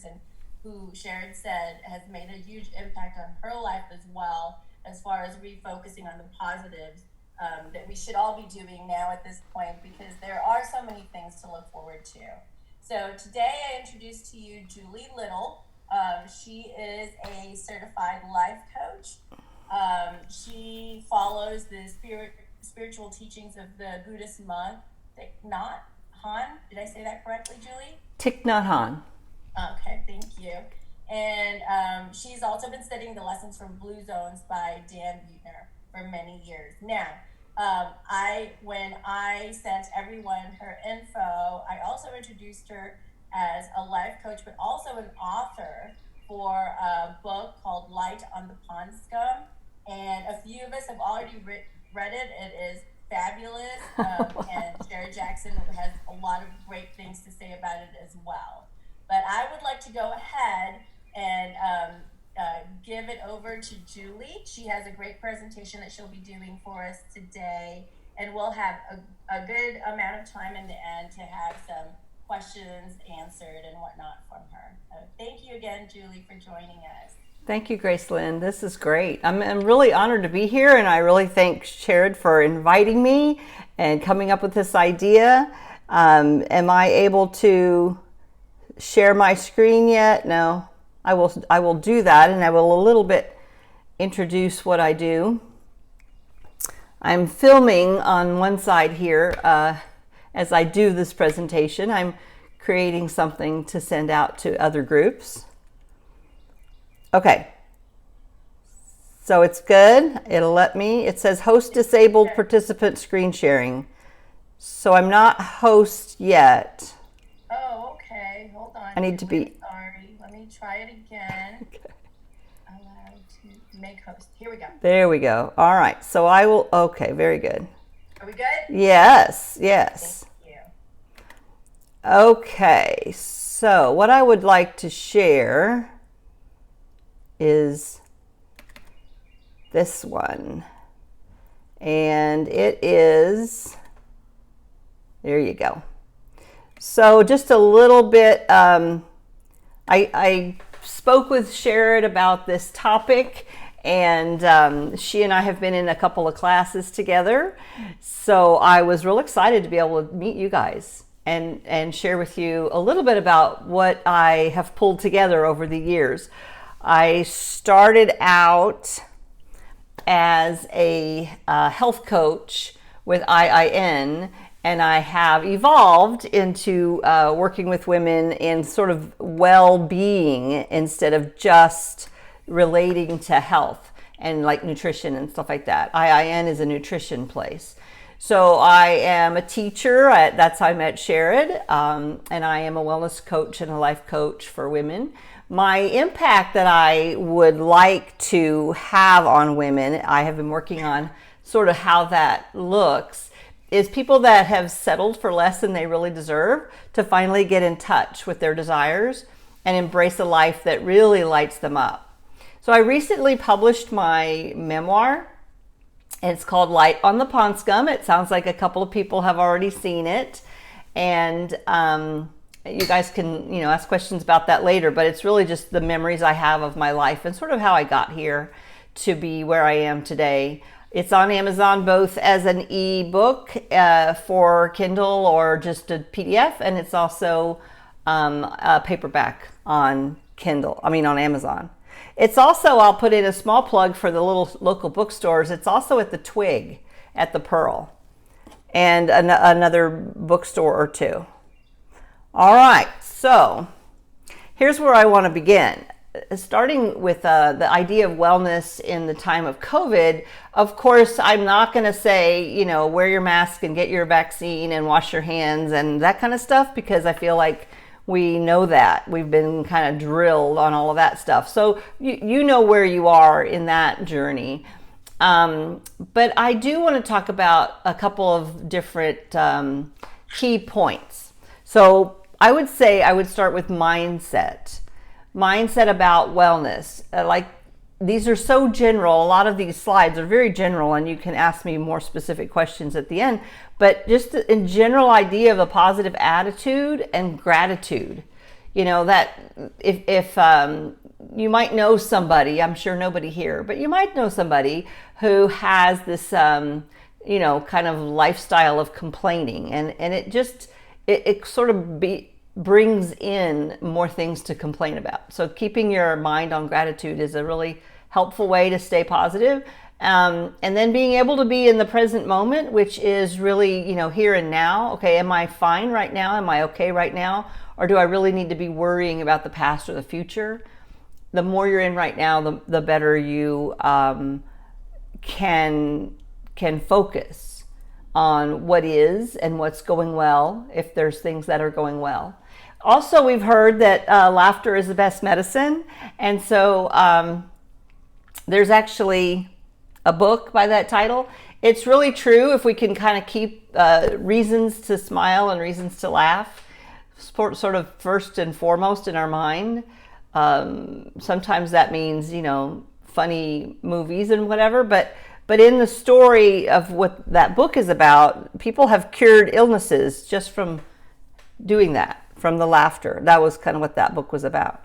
and who Sharon said has made a huge impact on her life as well, as far as refocusing on the positives that we should all be doing now at this point, because there are so many things to look forward to. So today I introduce to you Julie Little. She is a certified life coach. She follows the spiritual teachings of the Buddhist monk Thich Nhat Hanh. Did I say that correctly, Julie? Thich Nhat Hanh. Okay, thank you. And she's also been studying the lessons from Blue Zones by Dan Buettner for many years. Now, when I sent everyone her info, I also introduced her as a life coach, but also an author for a book called Light on the Pond Scum. And a few of us have already read it. It is fabulous. And Sherry Jackson has a lot of great things to say about it as well. But I would like to go ahead and give it over to Julie. She has a great presentation that she'll be doing for us today. And we'll have a good amount of time in the end to have some questions answered and whatnot from her. Thank you again, Julie, for joining us. Thank you, Grace Lynn. This is great. I'm really honored to be here, and I really thank Sharon for inviting me and coming up with this idea. Am I able to share my screen yet? No. I will do that, and I will a little bit introduce what I do. I'm filming on one side here as I do this presentation. I'm creating something to send out to other groups. Okay, so it's good. It'll let me. It says host disabled participant screen sharing. So I'm not host yet. Oh, okay. Hold on. I need to be. Sorry. Let me try it again. Okay. Allow to make host. Here we go. There we go. All right. So I will. Okay. Very good. Are we good? Yes. Yes. Thank you. Okay. So what I would like to share is this one, and it is, there you go. So just a little bit, I spoke with Sharon about this topic, and she and I have been in a couple of classes together, so I was real excited to be able to meet you guys and share with you a little bit about what I have pulled together over the years. I started out as a health coach with IIN, and I have evolved into working with women in sort of well-being instead of just relating to health and like nutrition and stuff like that. IIN is a nutrition place. So I am a teacher. That's how I met Sharon, and I am a wellness coach and a life coach for women. My impact that I would like to have on women, I have been working on sort of how that looks, is people that have settled for less than they really deserve to finally get in touch with their desires and embrace a life that really lights them up. So I recently published my memoir, and it's called Light on the Pond Scum. It sounds like a couple of people have already seen it, and you guys can, ask questions about that later, but it's really just the memories I have of my life and sort of how I got here to be where I am today. It's on Amazon both as an ebook for Kindle or just a PDF, and it's also a paperback on on Amazon. It's also, I'll put in a small plug for the little local bookstores. It's also at the Twig at the Pearl and another bookstore or two. All right, so here's where I want to begin. Starting with the idea of wellness in the time of COVID, of course, I'm not going to say, wear your mask and get your vaccine and wash your hands and that kind of stuff, because I feel like we know that. We've been kind of drilled on all of that stuff. So you know where you are in that journey. But I do want to talk about a couple of different key points. So I would say I would start with mindset about wellness. These are so general. A lot of these slides are very general, and you can ask me more specific questions at the end. But just in general idea of a positive attitude and gratitude. that if you might know somebody, I'm sure nobody here, but you might know somebody who has this, kind of lifestyle of complaining, and it sort of brings in more things to complain about. So keeping your mind on gratitude is a really helpful way to stay positive. And then being able to be in the present moment, which is really, here and now. Okay, am I fine right now? Am I okay right now? Or do I really need to be worrying about the past or the future? The more you're in right now, the better you can focus on what is and what's going well, if there's things that are going well. Also, we've heard that laughter is the best medicine. And so there's actually a book by that title. It's really true if we can kind of keep reasons to smile and reasons to laugh sort of first and foremost in our mind. Sometimes that means, funny movies and whatever, but in the story of what that book is about, people have cured illnesses just from doing that, from the laughter. That was kind of what that book was about.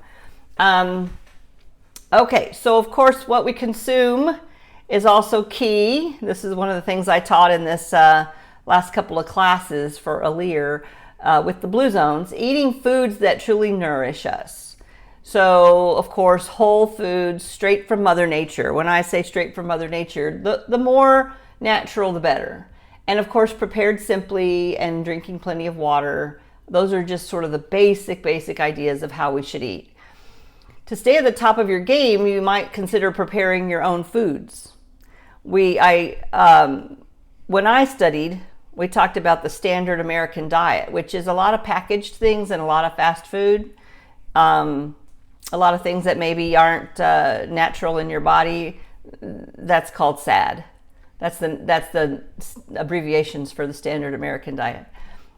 Okay, so of course what we consume is also key. This is one of the things I taught in this last couple of classes for Alir with the Blue Zones, eating foods that truly nourish us. So, of course, whole foods, straight from Mother Nature. When I say straight from Mother Nature, the more natural, the better. And, of course, prepared simply and drinking plenty of water. Those are just sort of the basic ideas of how we should eat. To stay at the top of your game, you might consider preparing your own foods. When I studied, we talked about the standard American diet, which is a lot of packaged things and a lot of fast food. A lot of things that maybe aren't natural in your body. That's called SAD. That's the abbreviations for the standard American diet.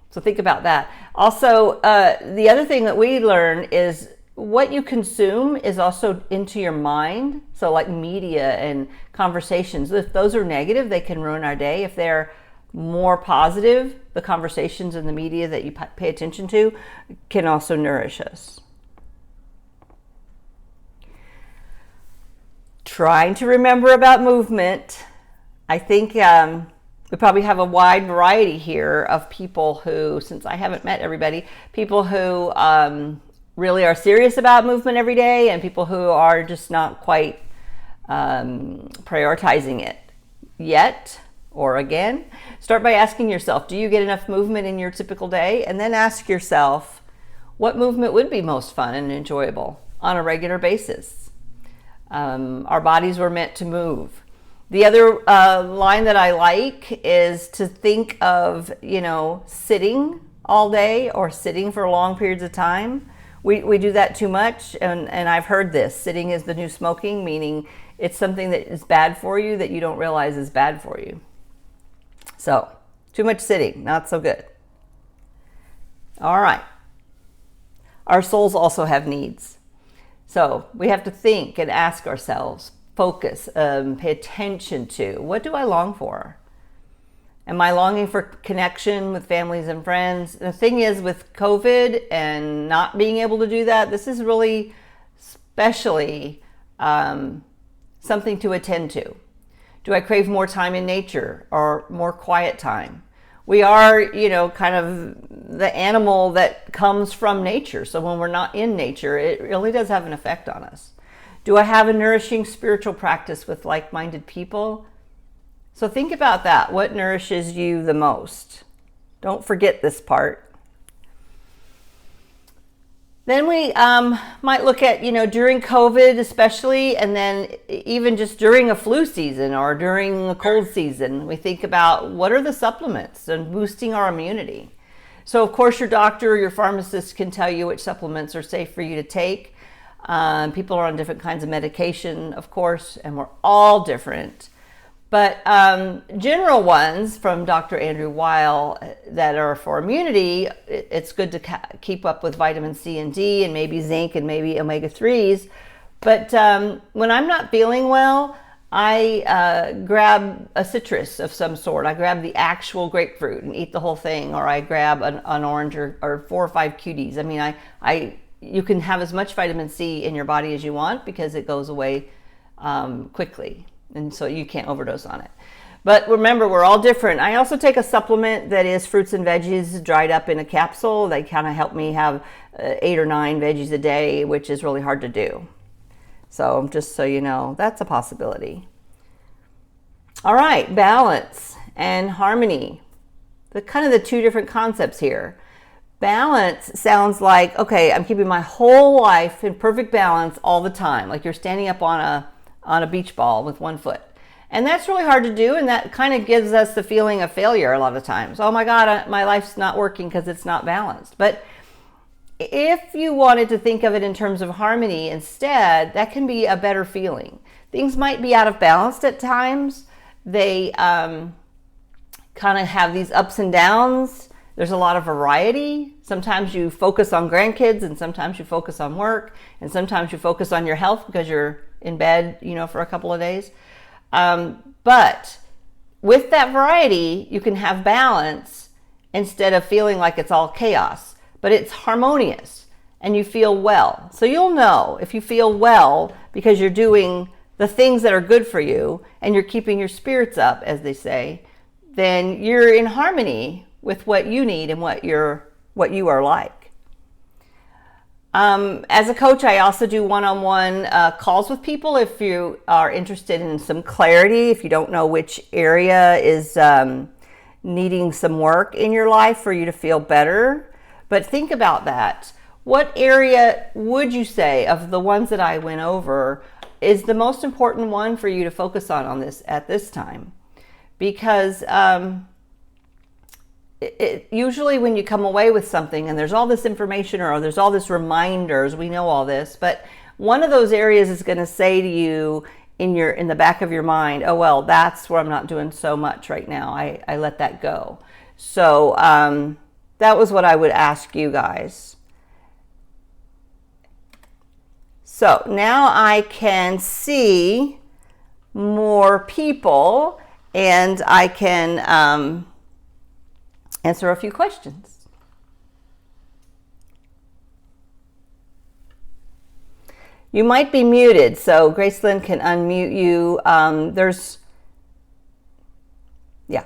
So think about that. Also, the other thing that we learn is what you consume is also into your mind. So like media and conversations, if those are negative, they can ruin our day. If they're more positive, the conversations and the media that you pay attention to can also nourish us. Trying to remember about movement. I think we probably have a wide variety here of people who, since I haven't met everybody, people who really are serious about movement every day and people who are just not quite prioritizing it yet or again. Start by asking yourself, do you get enough movement in your typical day? And then ask yourself, what movement would be most fun and enjoyable on a regular basis? Our bodies were meant to move. The other line that I like is to think of, sitting all day or sitting for long periods of time. We do that too much, and I've heard this. Sitting is the new smoking, meaning it's something that is bad for you that you don't realize is bad for you. So, too much sitting, not so good. All right. Our souls also have needs. So we have to think and ask ourselves, focus, pay attention to, what do I long for? Am I longing for connection with families and friends? The thing is, with COVID and not being able to do that, this is really especially something to attend to. Do I crave more time in nature or more quiet time? We are, kind of the animal that comes from nature. So when we're not in nature, it really does have an effect on us. Do I have a nourishing spiritual practice with like-minded people? So think about that. What nourishes you the most? Don't forget this part. Then we might look at, during COVID especially, and then even just during a flu season or during a cold season, we think about what are the supplements and boosting our immunity. So of course your doctor or your pharmacist can tell you which supplements are safe for you to take. People are on different kinds of medication, of course, and we're all different. But general ones from Dr. Andrew Weil that are for immunity, it's good to keep up with vitamin C and D and maybe zinc and maybe omega-3s. But when I'm not feeling well, I grab a citrus of some sort. I grab the actual grapefruit and eat the whole thing, or I grab an orange or 4 or 5 cuties. I mean, I you can have as much vitamin C in your body as you want because it goes away quickly. And so you can't overdose on it. But remember, we're all different. I also take a supplement that is fruits and veggies dried up in a capsule. They kind of help me have 8 or 9 veggies a day, which is really hard to do. So just so you know, that's a possibility. All right, balance and harmony. The kind of the two different concepts here. Balance sounds like, okay, I'm keeping my whole life in perfect balance all the time. Like you're standing up on a beach ball with one foot. And that's really hard to do, and that kind of gives us the feeling of failure a lot of times. Oh my God, my life's not working because it's not balanced. But if you wanted to think of it in terms of harmony instead, that can be a better feeling. Things might be out of balance at times. They kind of have these ups and downs. There's a lot of variety. Sometimes you focus on grandkids, and sometimes you focus on work, and sometimes you focus on your health because you're in bed, for a couple of days. But with that variety, you can have balance instead of feeling like it's all chaos, but it's harmonious and you feel well. So you'll know if you feel well because you're doing the things that are good for you and you're keeping your spirits up, as they say, then you're in harmony with what you need and what you are like. As a coach, I also do one-on-one calls with people if you are interested in some clarity, if you don't know which area is needing some work in your life for you to feel better. But think about that. What area would you say of the ones that I went over is the most important one for you to focus on this at this time? Because usually when you come away with something and there's all this information or there's all this reminders, we know all this, but one of those areas is going to say to you in the back of your mind, oh, well, that's where I'm not doing so much right now. I let that go. So that was what I would ask you guys. So now I can see more people and I can answer a few questions. You might be muted, so Gracelyn can unmute you. Yeah.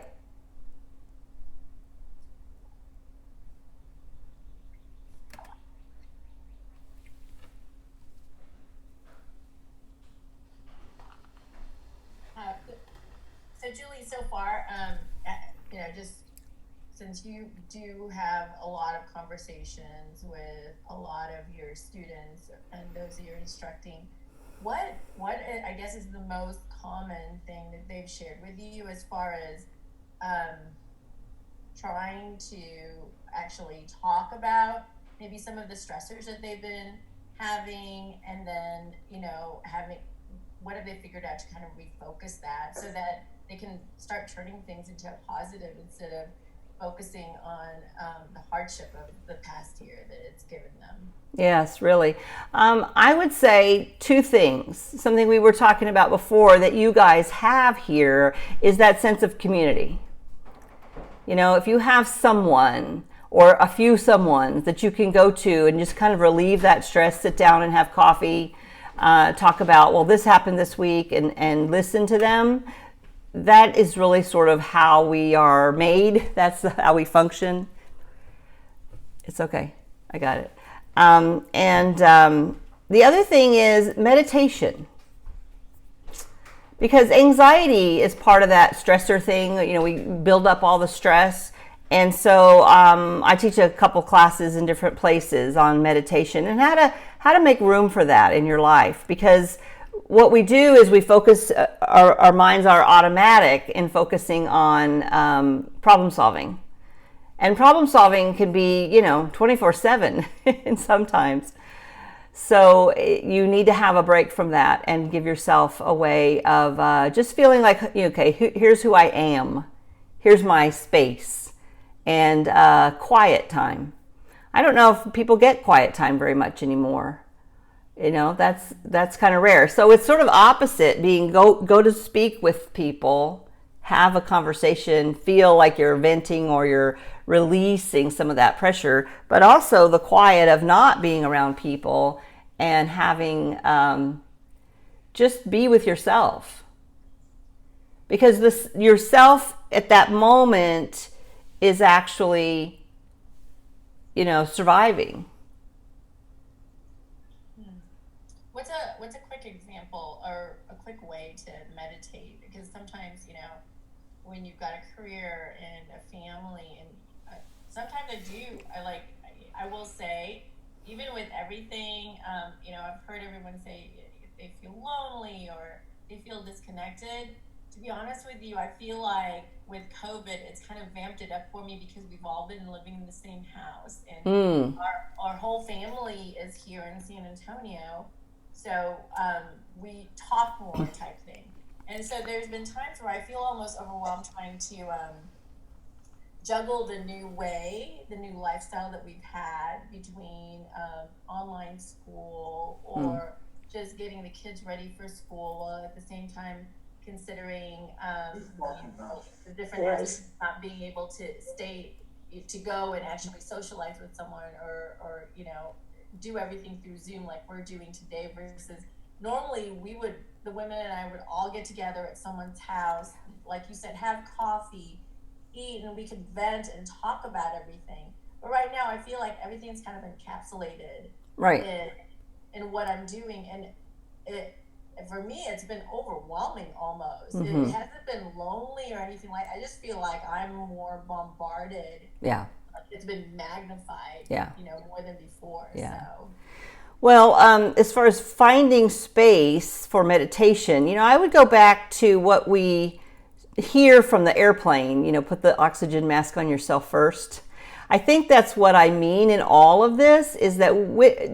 So Julie, so far, just since you do have a lot of conversations with a lot of your students and those that you're instructing, what I guess is the most common thing that they've shared with you as far as trying to actually talk about maybe some of the stressors that they've been having, and then what have they figured out to kind of refocus that so that they can start turning things into a positive instead of focusing on the hardship of the past year that it's given them? Yes, really. I would say 2 things. Something we were talking about before that you guys have here is that sense of community. If you have someone or a few someones that you can go to and just kind of relieve that stress, sit down and have coffee, talk about, well, this happened this week, and listen to them. That is really sort of how we are made. That's how we function. It's okay. I got it. The other thing is meditation. Because anxiety is part of that stressor thing. We build up all the stress. And so I teach a couple classes in different places on meditation and how to make room for that in your life. Because what we do is we focus, our minds are automatic in focusing on problem solving. And problem solving can be, 24/7 and sometimes. So you need to have a break from that and give yourself a way of just feeling like, okay, here's who I am. Here's my space and quiet time. I don't know if people get quiet time very much anymore. That's kind of rare. So it's sort of opposite being go to speak with people, have a conversation, feel like you're venting or you're releasing some of that pressure, but also the quiet of not being around people and having just be with yourself. Because this yourself at that moment is actually, surviving. What's a quick example or a quick way to meditate? Because sometimes, when you've got a career and a family, and sometimes I will say, even with everything, I've heard everyone say they feel lonely or they feel disconnected. To be honest with you, I feel like with COVID, it's kind of vamped it up for me because we've all been living in the same house, and our whole family is here in San Antonio. So we talk more type thing. And so there's been times where I feel almost overwhelmed trying to juggle the new lifestyle that we've had between online school or just getting the kids ready for school, while at the same time considering the different aspects of not being able to go and actually socialize with someone or do everything through Zoom like we're doing today, versus normally the women and I would all get together at someone's house, like you said, have coffee, eat, and we could vent and talk about everything. But right now I feel like everything's kind of encapsulated in what I'm doing, and for me it's been overwhelming almost. It hasn't been lonely or anything like. I just feel like I'm more bombarded. Yeah. It's been magnified. Yeah. More than before. Yeah. So. Well, as far as finding space for meditation, I would go back to what we hear from the airplane, put the oxygen mask on yourself first. I think that's what I mean in all of this, is that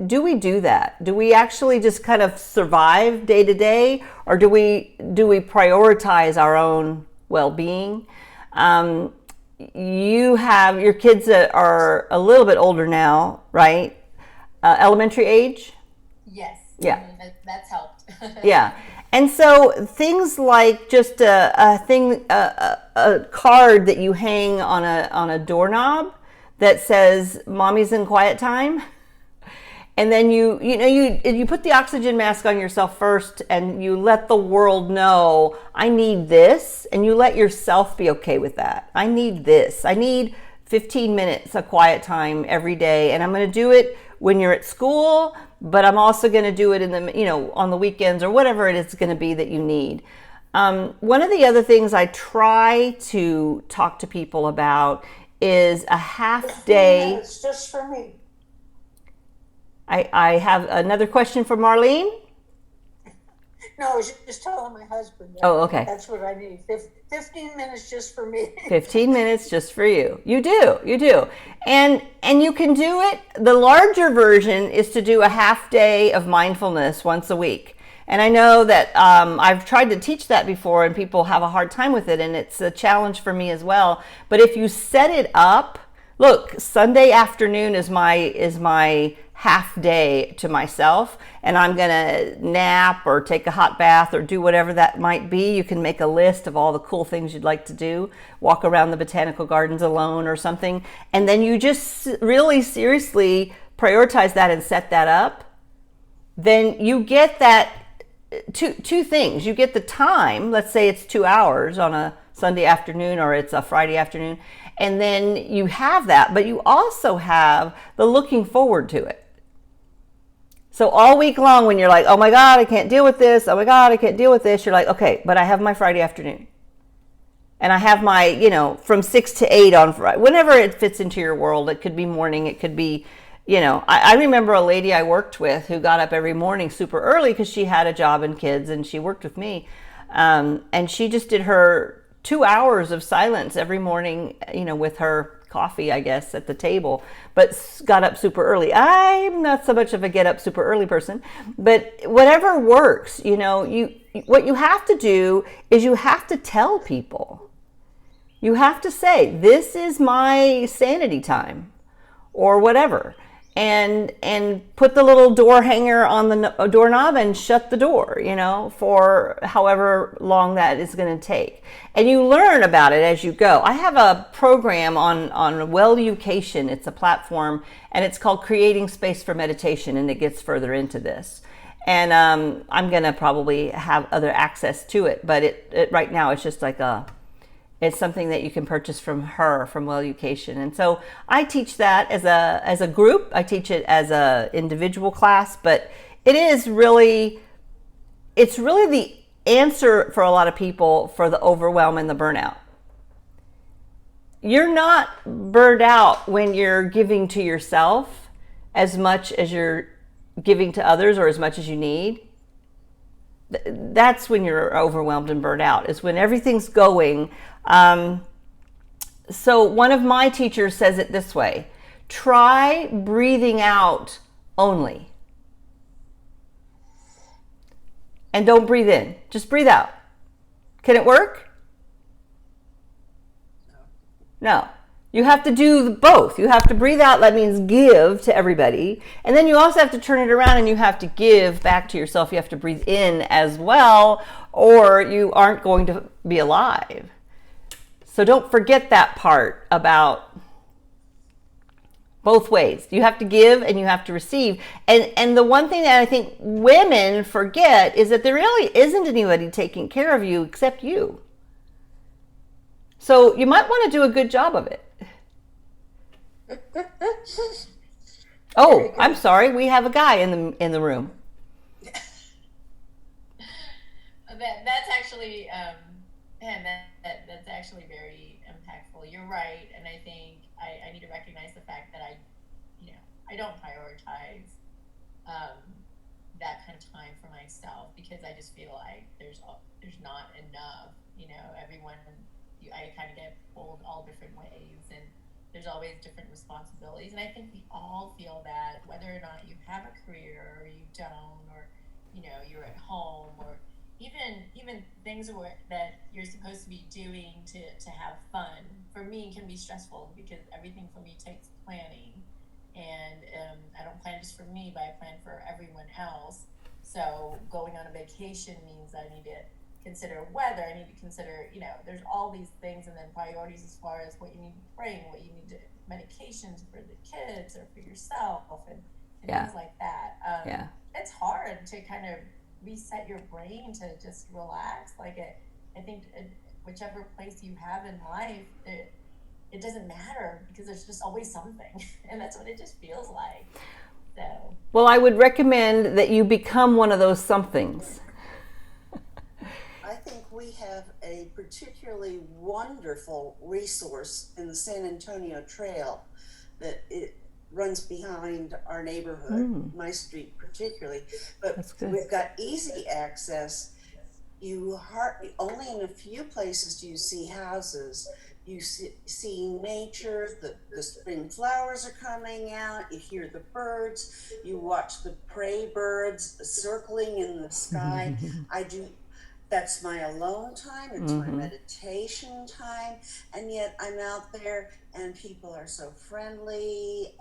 do we do that? Do we actually just kind of survive day to day, or do we prioritize our own well-being? You have your kids that are a little bit older now, right? Elementary age? Yes. Yeah. That's helped. Yeah. And so things like just a card that you hang on a doorknob that says "Mommy's in quiet time," and then you put the oxygen mask on yourself first, and you let the world know, I need this, and you let yourself be okay with that. I need this. I need 15 minutes of quiet time every day, and I'm going to do it when you're at school, but I'm also going to do it in the on the weekends or whatever it is going to be that you need. One of the other things I try to talk to people about is a half day. It's just for me. I have another question for Marlene. No, I was just telling my husband. Oh, okay. That's what I need. 15 minutes just for me. 15 minutes just for you. You do. And you can do it. The larger version is to do a half day of mindfulness once a week. And I know that I've tried to teach that before, and people have a hard time with it, and it's a challenge for me as well. But if you set it up, look, Sunday afternoon is my half day to myself, and I'm gonna nap or take a hot bath or do whatever that might be. You can make a list of all the cool things you'd like to do, walk around the botanical gardens alone or something, and then you just really seriously prioritize that and set that up. Then you get that two things. You get the time, let's say it's 2 hours on a Sunday afternoon or it's a Friday afternoon, and then you have that, but you also have the looking forward to it. So all week long when you're like, oh my God, I can't deal with this. Oh my God, I can't deal with this. You're like, okay, but I have my Friday afternoon. And I have my, from 6 to 8 on Friday, whenever it fits into your world. It could be morning. It could be, I remember a lady I worked with who got up every morning super early because she had a job and kids, and she worked with me. And she just did her 2 hours of silence every morning, with her coffee, I guess, at the table, but got up super early. I'm not so much of a get up super early person, but whatever works, what you have to do is you have to tell people. You have to say, this is my sanity time or whatever. and put the little door hanger on the doorknob and shut the door, for however long that is going to take. And you learn about it as you go. I have a program on Well-Ucation. It's a platform, and it's called Creating Space for Meditation, and it gets further into this. And I'm going to probably have other access to it, but it right now it's just like it's something that you can purchase from Well-Ucation. And so I teach that as a group. I teach it as a individual class, but it's really the answer for a lot of people for the overwhelm and the burnout. You're not burned out when you're giving to yourself as much as you're giving to others or as much as you need. That's when you're overwhelmed and burned out, is when everything's going. So one of my teachers says it this way: try breathing out only. And don't breathe in, just breathe out. Can it work? No. You have to do both. You have to breathe out, that means give to everybody. And then you also have to turn it around and you have to give back to yourself. You have to breathe in as well, or you aren't going to be alive. So don't forget that part about both ways. You have to give and you have to receive. And the one thing that I think women forget is that there really isn't anybody taking care of you except you. So you might want to do a good job of it. Oh, I'm sorry. We have a guy in the room. That's actually and that's actually very impactful. You're right, and I think I need to recognize the fact that I don't prioritize that kind of time for myself, because I just feel like there's not enough. Everyone, I kind of get pulled all different ways, and there's always different responsibilities. And I think we all feel that, whether or not you have a career or you don't, or you're at home, or even things that you're supposed to be doing to have fun, for me can be stressful, because everything for me takes planning. And I don't plan just for me, but I plan for everyone else. So going on a vacation means I need to consider weather. I need to consider, there's all these things, and then priorities as far as what you need to bring, what you need to, medications for the kids or for yourself, and things like that. It's hard to kind of reset your brain to just relax. I think whichever place you have in life, it doesn't matter, because there's just always something, and that's what it just feels like. So, well, I would recommend that you become one of those somethings. I think we have a particularly wonderful resource in the San Antonio Trail that it runs behind our neighborhood, my street particularly. But we've got easy access. Only in a few places do you see houses. You see nature, the spring flowers are coming out, you hear the birds, you watch the prey birds circling in the sky. That's my alone time, it's my meditation time, and yet I'm out there and people are so friendly.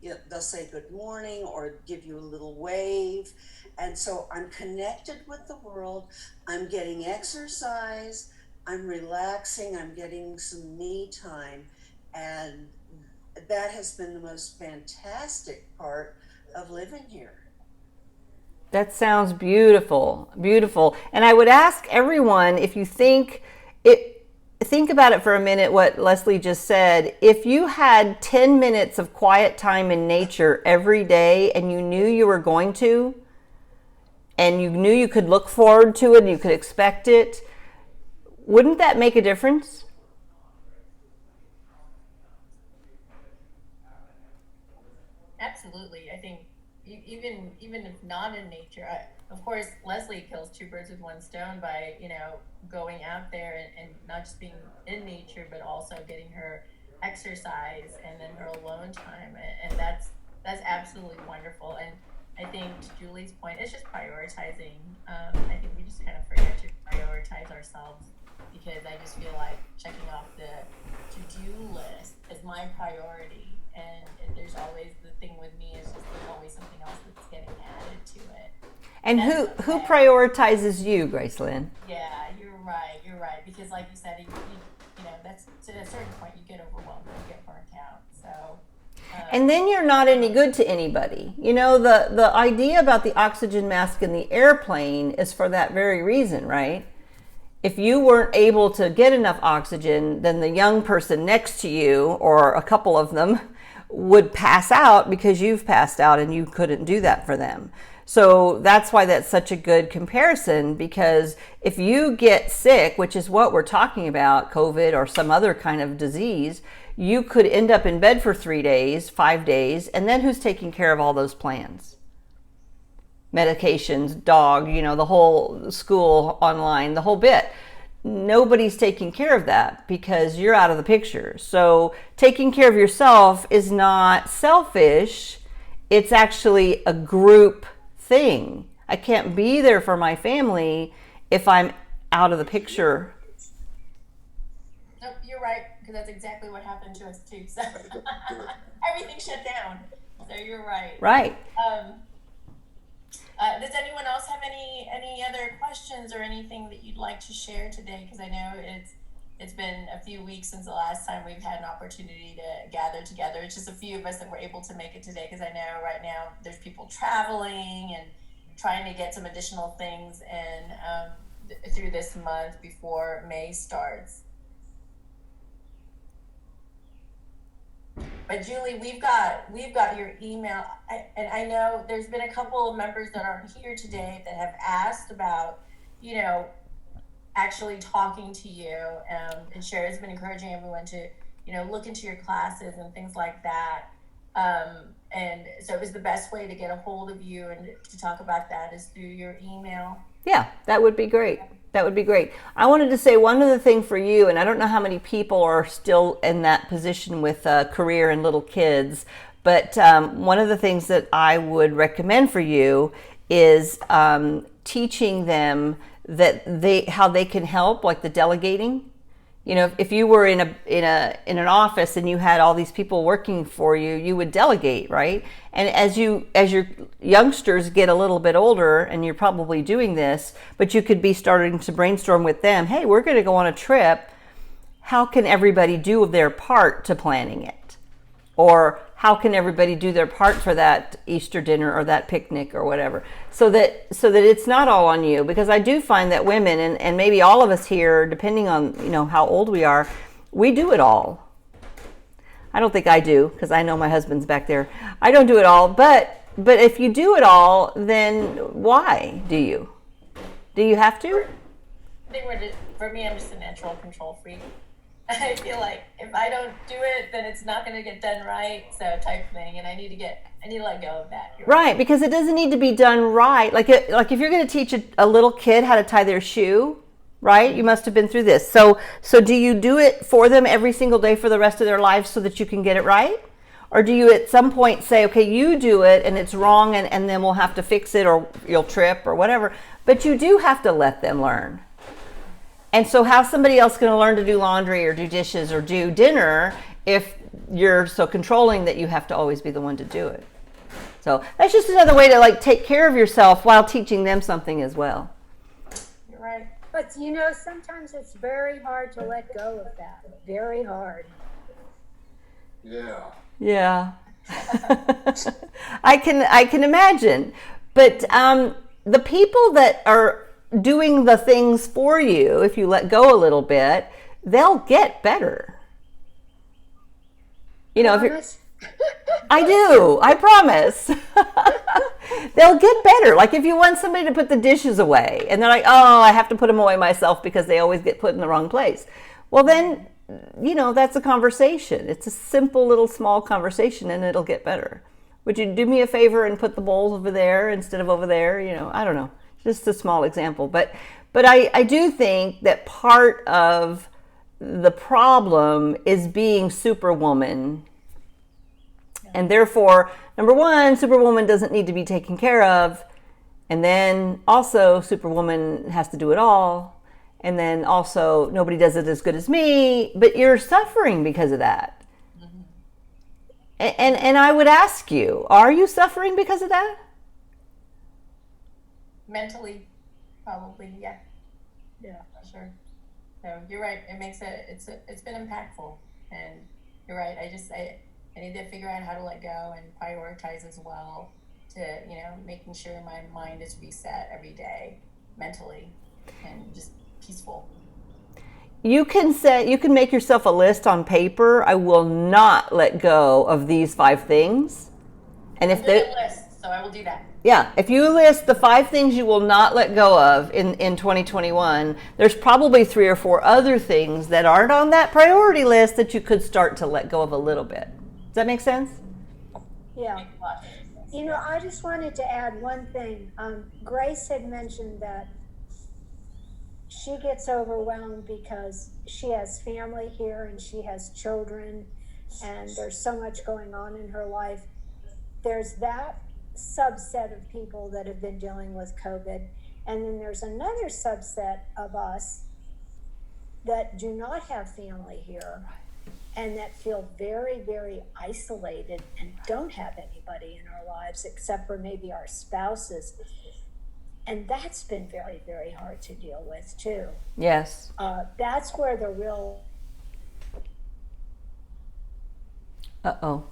They'll say good morning or give you a little wave. And so I'm connected with the world, I'm getting exercise, I'm relaxing, I'm getting some me time, and that has been the most fantastic part of living here. That sounds beautiful, beautiful. And I would ask everyone, if you think about it for a minute, what Leslie just said. If you had 10 minutes of quiet time in nature every day, and you knew you were going to, and you knew you could look forward to it and you could expect it, wouldn't that make a difference? absolutely. I think even if not in nature, of course, Leslie kills two birds with one stone by going out there and not just being in nature, but also getting her exercise and then her alone time, and that's absolutely wonderful. And I think, to Julie's point, it's just prioritizing. I think we just kind of forget to prioritize ourselves, because I just feel like checking off the to-do list is my priority, and there's always the thing with me is just there's always something else that's getting added to it. And who prioritizes you, Gracelyn? Yeah, you're right. Because like you said, you know, that's to a certain point you get overwhelmed, you get burnt out. So. And then you're not any good to anybody. You know, the idea about the oxygen mask in the airplane is for that very reason, right? If you weren't able to get enough oxygen, then the young person next to you, or a couple of them, would pass out because you've passed out and you couldn't do that for them. So that's why that's such a good comparison, because if you get sick, which is what we're talking about, COVID or some other kind of disease, you could end up in bed for 3 days, 5 days, and then who's taking care of all those plans? Medications, dog, you know, the whole school online, the whole bit. Nobody's taking care of that because you're out of the picture. So taking care of yourself is not selfish. It's actually a group thing. I can't be there for my family if I'm out of the picture. Nope, you're right, because that's exactly what happened to us too. So everything shut down. So you're right. Right. Does anyone else have any other questions or anything that you'd like to share today? Because I know it's been a few weeks since the last time we've had an opportunity to gather together. It's just a few of us that were able to make it today, because I know right now there's people traveling and trying to get some additional things in through this month before May starts. But Julie, we've got your email, and I know there's been a couple of members that aren't here today that have asked about, you know, actually talking to you, and Sherry's been encouraging everyone to, you know, look into your classes and things like that. And so it was the best way to get a hold of you and to talk about that is through your email. Yeah, that would be great. That would be great. I wanted to say one other thing for you, and I don't know how many people are still in that position with a career and little kids, but one of the things that I would recommend for you is teaching them that how they can help, like the delegating. You know, if you were in an office and you had all these people working for you, you would delegate, right? And as your youngsters get a little bit older, and you're probably doing this, but you could be starting to brainstorm with them, hey, we're going to go on a trip. How can everybody do their part to planning it? Or how can everybody do their part for that Easter dinner or that picnic or whatever, so that it's not all on you? Because I do find that women, and maybe all of us here, depending on, you know, how old we are, we do it all. I don't think I do, because I know my husband's back there. I don't do it all, but if you do it all, then why do you? Do you have to? I think for me, I'm just a natural control freak. I feel like if I don't do it, then it's not going to get done right, so type thing, and I need to let go of that. Right, because it doesn't need to be done right. Like if you're going to teach a little kid how to tie their shoe, right? You must have been through this. So do you do it for them every single day for the rest of their lives so that you can get it right? Or do you at some point say, okay, you do it and it's wrong, and then we'll have to fix it, or you'll trip or whatever. But you do have to let them learn. And so how's somebody else going to learn to do laundry or do dishes or do dinner if you're so controlling that you have to always be the one to do it? So that's just another way to like take care of yourself while teaching them something as well. You're right. But you know, sometimes it's very hard to let go of that. Very hard. Yeah. I can imagine. But the people that are doing the things for you, if you let go a little bit, they'll get better. You know, if you're, I do, I promise. They'll get better. Like if you want somebody to put the dishes away and they're like, oh, I have to put them away myself because they always get put in the wrong place. Well, then, you know, that's a conversation. It's a simple little small conversation, and it'll get better. Would you do me a favor and put the bowls over there instead of over there? You know, I don't know. Just a small example. But I do think that part of the problem is being Superwoman. And therefore, number one, Superwoman doesn't need to be taken care of. And then also, Superwoman has to do it all. And then also, nobody does it as good as me. But you're suffering because of that. And I would ask you, are you suffering because of that? Mentally, probably, yeah, Yeah. for sure. So you're right. It makes it's been impactful, and you're right. I need to figure out how to let go and prioritize as well, to making sure my mind is reset every day mentally and just peaceful. You can make yourself a list on paper. I will not let go of these 5 things. And I'm doing a list, so I will do that. yeah, if you list the 5 things you will not let go of in 2021, there's probably 3 or 4 other things that aren't on that priority list that you could start to let go of a little bit. Does that make sense? Yeah. I just wanted to add one thing. Grace had mentioned that she gets overwhelmed because she has family here and she has children and there's so much going on in her life. There's that subset of people that have been dealing with COVID. And then there's another subset of us that do not have family here and that feel very, very isolated and don't have anybody in our lives except for maybe our spouses. And that's been very, very hard to deal with too. Yes. That's where the real Uh-oh.